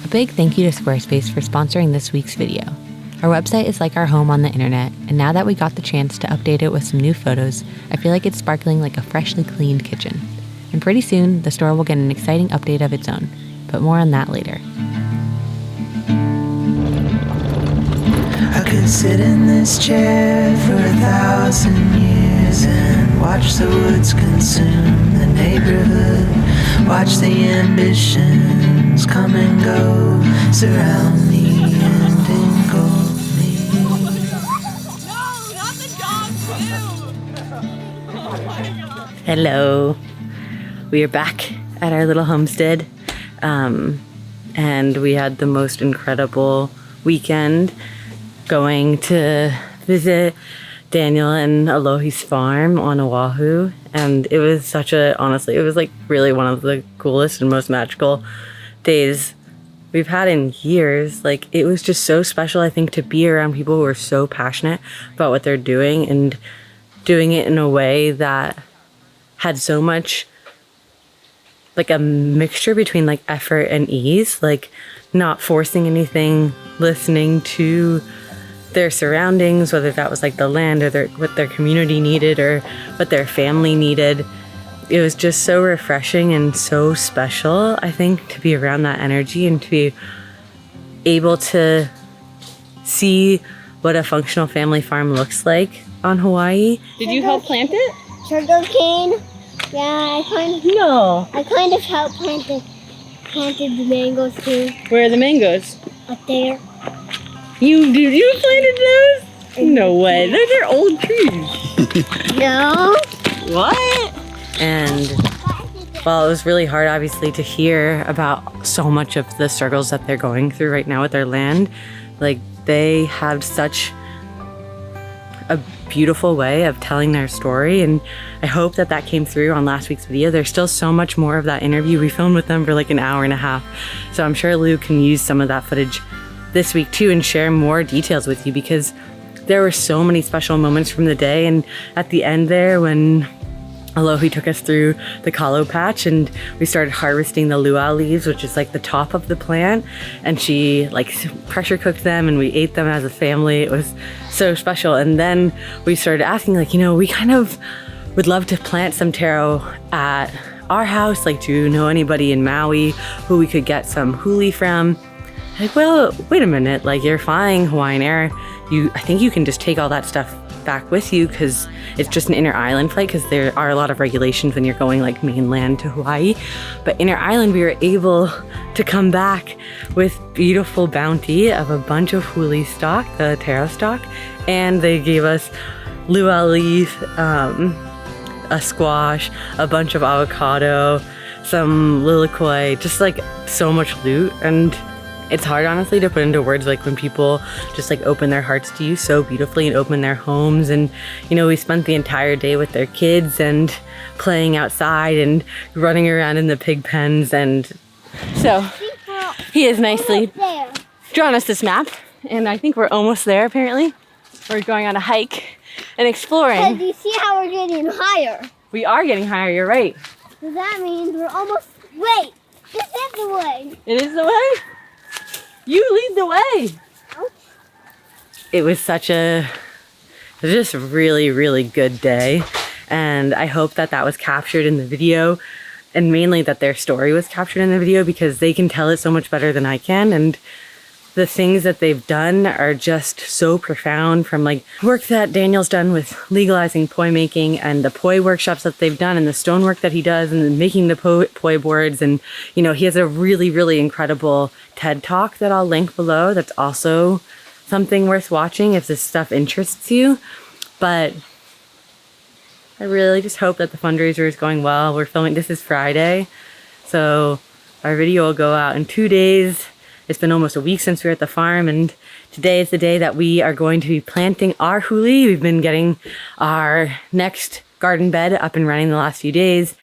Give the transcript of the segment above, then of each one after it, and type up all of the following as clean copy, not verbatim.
A big thank you to Squarespace for sponsoring this week's video. Our website is like our home on the internet, and now that we got the chance to update it with some new photos, I feel like it's sparkling like a freshly cleaned kitchen. And pretty soon, the store will get an exciting update of its own, but more on that later. I could sit in this chair for 1,000 years and watch the woods consume the neighborhood, watch the ambitions come and go, surround me and engulf me. No, not the dog too! Oh my God. Hello. We are back at our little homestead, and we had the most incredible weekend going to visit Daniel and Alohi's farm on Oahu, and it was honestly, it was like really one of the coolest and most magical days we've had in years. Like, it was just so special, I think, to be around people who are so passionate about what they're doing and doing it in a way that had so much like a mixture between like effort and ease, like not forcing anything, listening to their surroundings, whether that was like the land or what their community needed or what their family needed. It was just so refreshing and so special, I think, to be around that energy and to be able to see what a functional family farm looks like on Hawaii. Did you help plant it? Sugar cane. Yeah, I kind of helped planted the mangoes too. Where are the mangoes? Up there. You planted those? No way. Those are old trees. No. What? And well, it was really hard, obviously, to hear about so much of the struggles that they're going through right now with their land. Like, they have such a beautiful way of telling their story, and I hope that that came through on last week's video. There's still so much more of that interview. We filmed with them for like an hour and a half, so I'm sure Lou can use some of that footage this week too and share more details with you, because there were so many special moments from the day. And at the end there, when Alohi took us through the kalo patch and we started harvesting the luau leaves, which is like the top of the plant, and she like pressure cooked them and we ate them as a family. It was so special. And then we started asking, like, we kind of would love to plant some taro at our house. Like, do you know anybody in Maui who we could get some huli from? Like, well, wait a minute, like, you're flying Hawaiian Air. I think you can just take all that stuff back with you, because it's just an inner island flight, because there are a lot of regulations when you're going like mainland to Hawaii. But inner island, we were able to come back with beautiful bounty of a bunch of huli stock, the taro stock, and they gave us luau leaf, a squash, a bunch of avocado, some lilikoi, just like so much loot. And it's hard, honestly, to put into words, like when people just like open their hearts to you so beautifully and open their homes. And we spent the entire day with their kids and playing outside and running around in the pig pens. And so he has nicely drawn us this map, and I think we're almost there. Apparently we're going on a hike and exploring. Do you see how we're getting higher? We are getting higher, you're right. So that means we're almost, wait, this is the way. It is the way? You lead the way. Ouch. It was just a really, really good day. And I hope that that was captured in the video, and mainly that their story was captured in the video, because they can tell it so much better than I can. And the things that they've done are just so profound, from like work that Daniel's done with legalizing poi making, and the poi workshops that they've done, and the stonework that he does, and making the poi boards. And he has a really, really incredible TED Talk that I'll link below. That's also something worth watching if this stuff interests you. But I really just hope that the fundraiser is going well. We're filming, this is Friday, so our video will go out in 2 days. It's been almost a week since we were at the farm, and today is the day that we are going to be planting our huli. We've been getting our next garden bed up and running the last few days.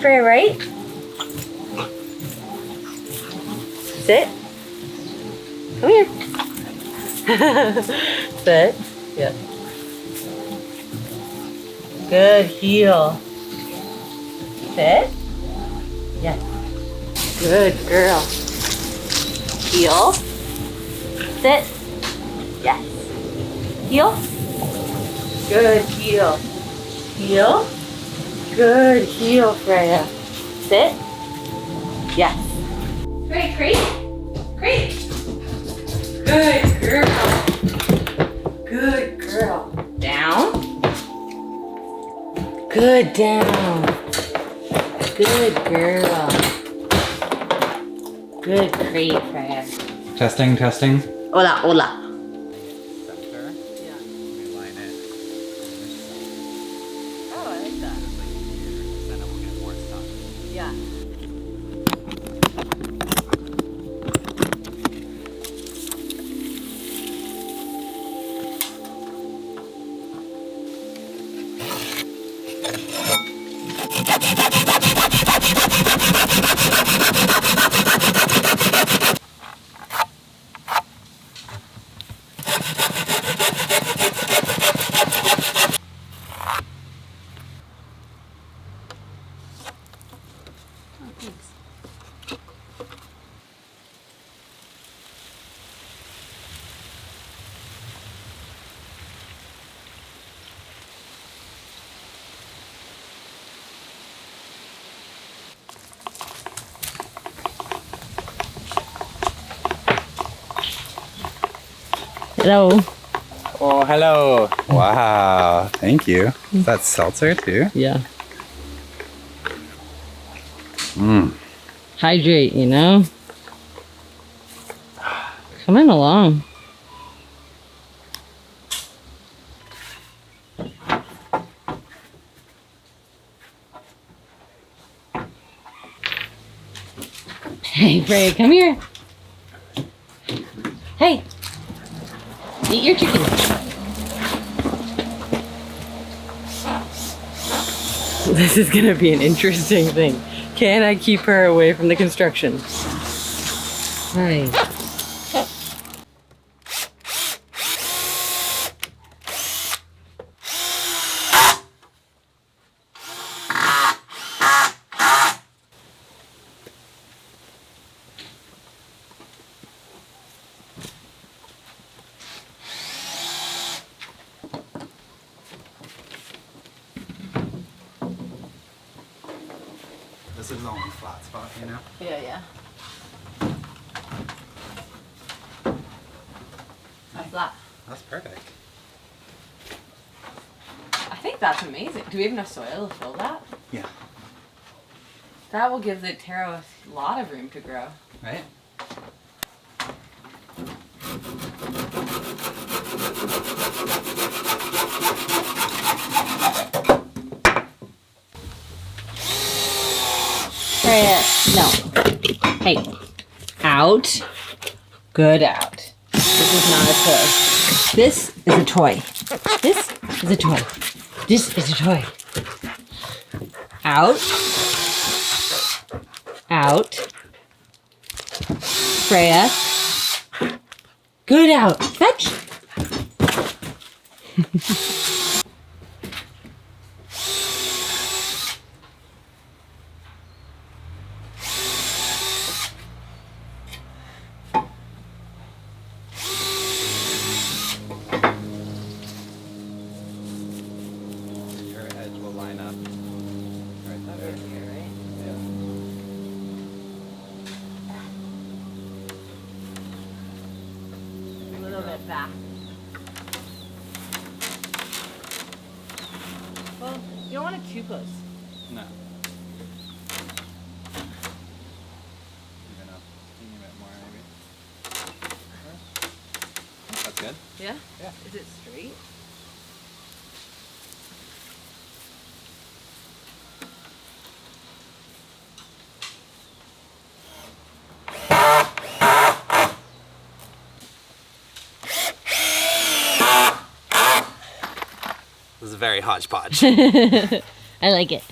Freya, right? Sit. Come here. Sit. Yep. Good heel. Sit. Yes. Good girl. Heel. Sit. Yes. Heel. Good heel. Heel. Good heel, Freya. Sit. Yes. Freya, creep. Creep. Good girl. Good girl. Down. Good down. Good girl. Good creep, Freya. Testing, testing. Hola, hola. Center. Yeah. Line it. Oh, I like that. Just like here. Then it will get more stuck. Yeah. Hello. Oh, hello. Wow. Thank you. Is that seltzer too? Yeah. Mmm. Hydrate, you know? Coming along. Hey, Freya, come here. Hey. Eat your chicken. This is gonna be an interesting thing. Can I keep her away from the construction? Hi. This is the only flat spot, you know? Yeah, yeah. How's that? That's perfect. I think that's amazing. Do we have enough soil to fill that? Yeah. That will give the taro a lot of room to grow. Right? Freya, no. Hey. Out. Good out. This is not a toy. This is a toy. This is a toy. This is a toy. Out. Out. Freya. Good out. Fetch. Your edge will line up right there. Yeah. A little bit back. Well, you don't want it too close. No. Even a teeny bit more, maybe. That's good. Yeah? Yeah. Is it straight? This is very hodgepodge. I like it.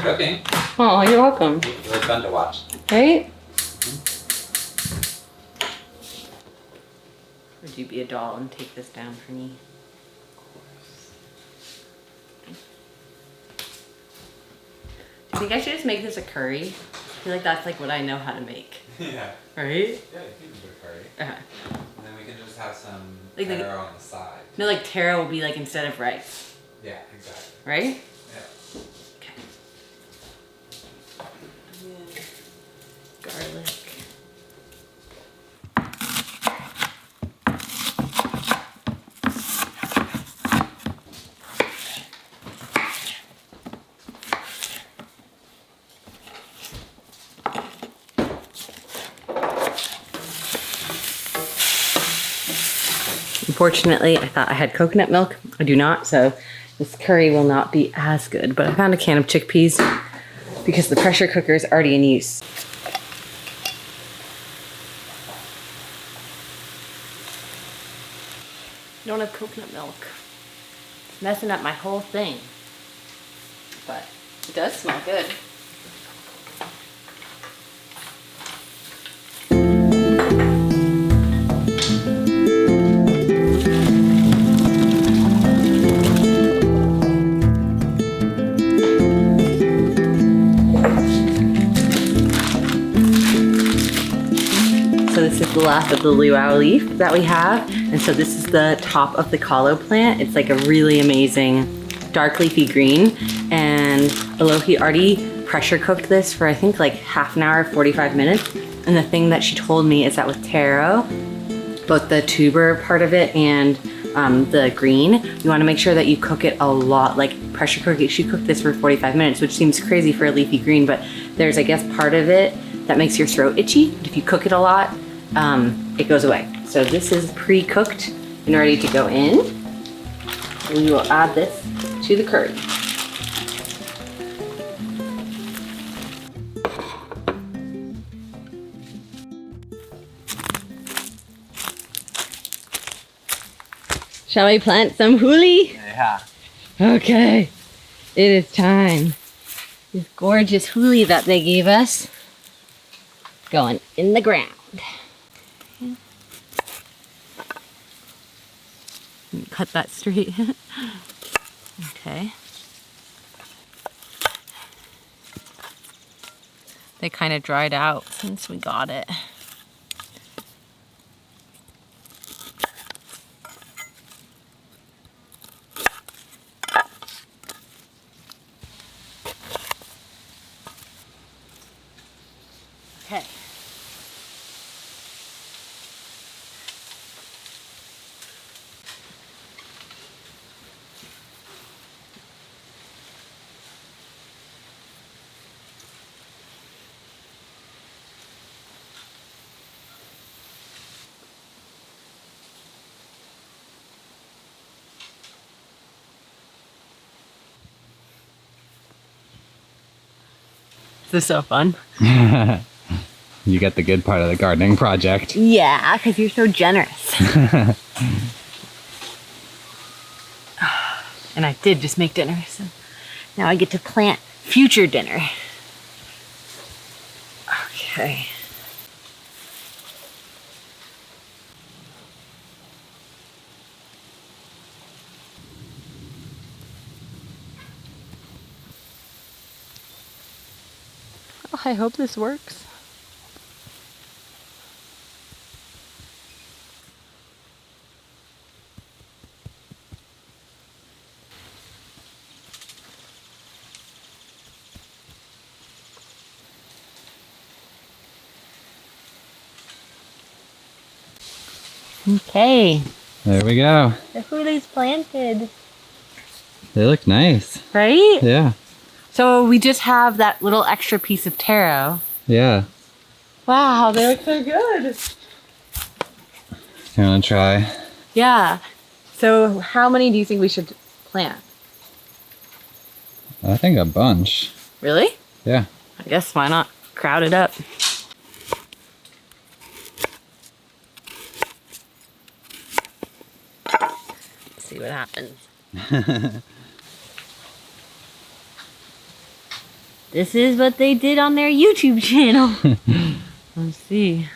cooking. Oh, you're welcome. Really fun to watch. Right? Would you be a doll and take this down for me? Do you think I should just make this a curry? I feel like that's like what I know how to make. Yeah. Right? Yeah, you can do a curry. Uh-huh. And then we can just have some Like the- taro on the side. No, like taro will be like instead of rice. Yeah, exactly. Right? Yeah. Okay. Garlic. Unfortunately, I thought I had coconut milk. I do not, so this curry will not be as good. But I found a can of chickpeas because the pressure cooker is already in use. I don't have coconut milk. It's messing up my whole thing. But it does smell good. So this is the last of the luau leaf that we have. And so this is the top of the kalo plant. It's like a really amazing dark leafy green. And Alohi already pressure cooked this for I think like half an hour, 45 minutes. And the thing that she told me is that with taro, both the tuber part of it and the green, you wanna make sure that you cook it a lot, like pressure cook it. She cooked this for 45 minutes, which seems crazy for a leafy green, but there's, I guess, part of it that makes your throat itchy. But if you cook it a lot, it goes away. So this is pre-cooked and ready to go in. We will add this to the curry. Shall we plant some huli? Yeah. Okay, it is time. This gorgeous huli that they gave us going in the ground. Cut that straight. Okay. They kind of dried out since we got it. Okay. This is so fun. You get the good part of the gardening project. Yeah, because you're so generous. And I did just make dinner, so now I get to plant future dinner. Okay. Oh, I hope this works. Okay, There we go. the huli's planted. They look nice. Right? Yeah. So we just have that little extra piece of taro. Yeah. Wow, they look so good. You wanna try? Yeah. So how many do you think we should plant? I think a bunch. Really? Yeah. I guess why not crowd it up? See what happens. This is what they did on their YouTube channel. Let's see.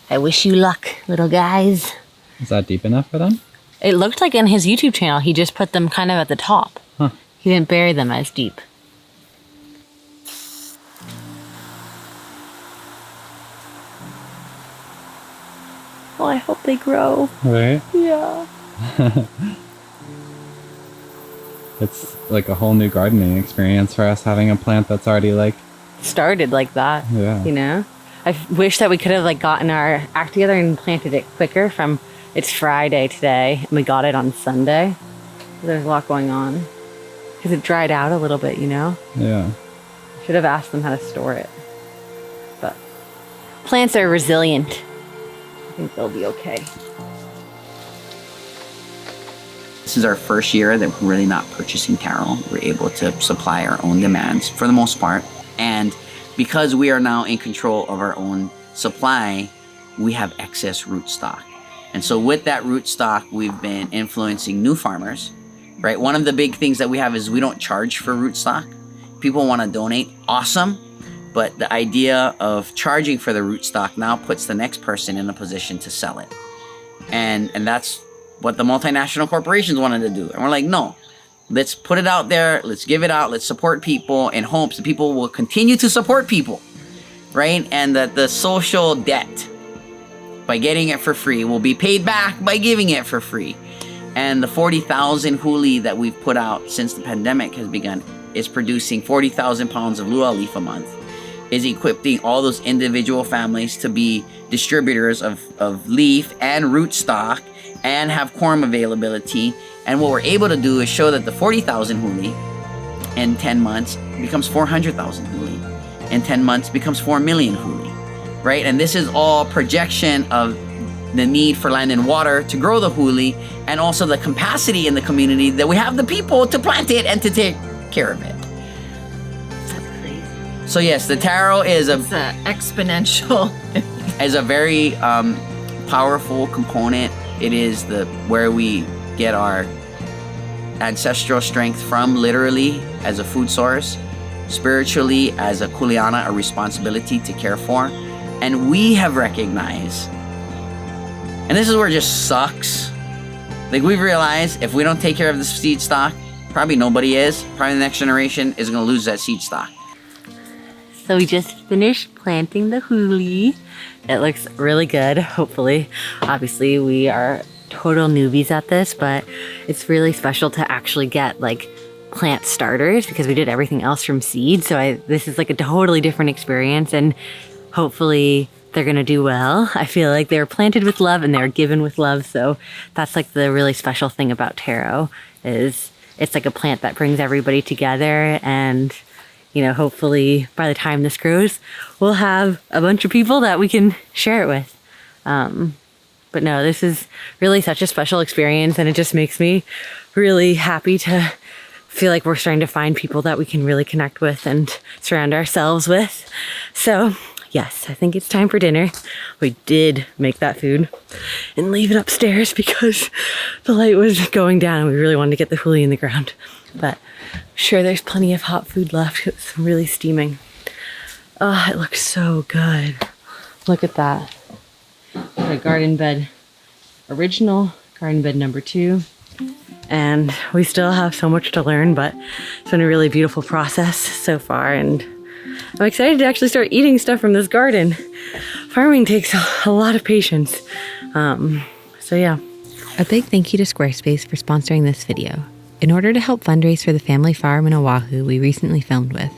I wish you luck, little guys. Is that deep enough for them? It looked like in his YouTube channel, he just put them kind of at the top. Huh. He didn't bury them as deep. Oh, I hope they grow. Right? Yeah. It's like a whole new gardening experience for us having a plant that's already like... Started like that, Yeah. you know? I wish that we could have like gotten our act together and planted it quicker from, it's Friday today, and we got it on Sunday. There's a lot going on. Because it dried out a little bit, you know? Yeah. Should have asked them how to store it. But plants are resilient. I think they'll be okay. This is our first year that we're really not purchasing taro. We're able to supply our own demands for the most part. And because we are now in control of our own supply, we have excess root stock. And so with that root stock, we've been influencing new farmers, right? One of the big things that we have is we don't charge for root stock. People want to donate, awesome. But the idea of charging for the root stock now puts the next person in a position to sell it. And that's what the multinational corporations wanted to do. And we're like, no, let's put it out there. Let's give it out. Let's support people in hopes that people will continue to support people, right? And that the social debt by getting it for free will be paid back by giving it for free. And the 40,000 huli that we've put out since the pandemic has begun is producing 40,000 pounds of luau leaf a month, is equipping all those individual families to be distributors of leaf and root stock and have quorum availability. And what we're able to do is show that the 40,000 huli in 10 months becomes 400,000 huli. In 10 months becomes 4 million huli, right? And this is all projection of the need for land and water to grow the huli, and also the capacity in the community that we have the people to plant it and to take care of it. That's crazy. So yes, the taro is It's exponential. a very powerful component. It is where we get our ancestral strength from, literally as a food source, spiritually as a kuleana, a responsibility to care for. And we have recognized, and this is where it just sucks, like we've realized if we don't take care of the seed stock, probably nobody is. Probably the next generation is going to lose that seed stock. So we just finished planting the huli. It looks really good, hopefully. Obviously, we are total newbies at this, but it's really special to actually get like plant starters because we did everything else from seed. So this is like a totally different experience, and hopefully they're gonna do well. I feel like they were planted with love and they were given with love. So that's like the really special thing about taro is it's like a plant that brings everybody together. And you know, hopefully by the time this grows, we'll have a bunch of people that we can share it with. But no, this is really such a special experience, and it just makes me really happy to feel like we're starting to find people that we can really connect with and surround ourselves with. So yes, I think it's time for dinner. We did make that food and leave it upstairs because the light was going down and we really wanted to get the huli in the ground. But I'm sure there's plenty of hot food left. It's really steaming. Oh, it looks so good. Look at that. Our garden bed, original garden bed number 2. And we still have so much to learn, but it's been a really beautiful process so far. And I'm excited to actually start eating stuff from this garden. Farming takes a lot of patience. So yeah. A big thank you to Squarespace for sponsoring this video. In order to help fundraise for the family farm in Oahu we recently filmed with,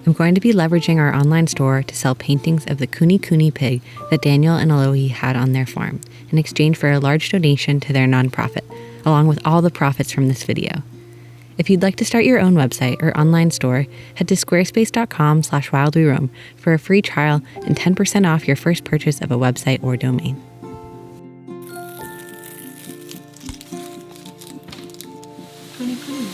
I'm going to be leveraging our online store to sell paintings of the Kuni Kuni pig that Daniel and Alohi had on their farm in exchange for a large donation to their nonprofit, along with all the profits from this video. If you'd like to start your own website or online store, head to squarespace.com/wildweroam for a free trial and 10% off your first purchase of a website or domain. Kuni Kuni.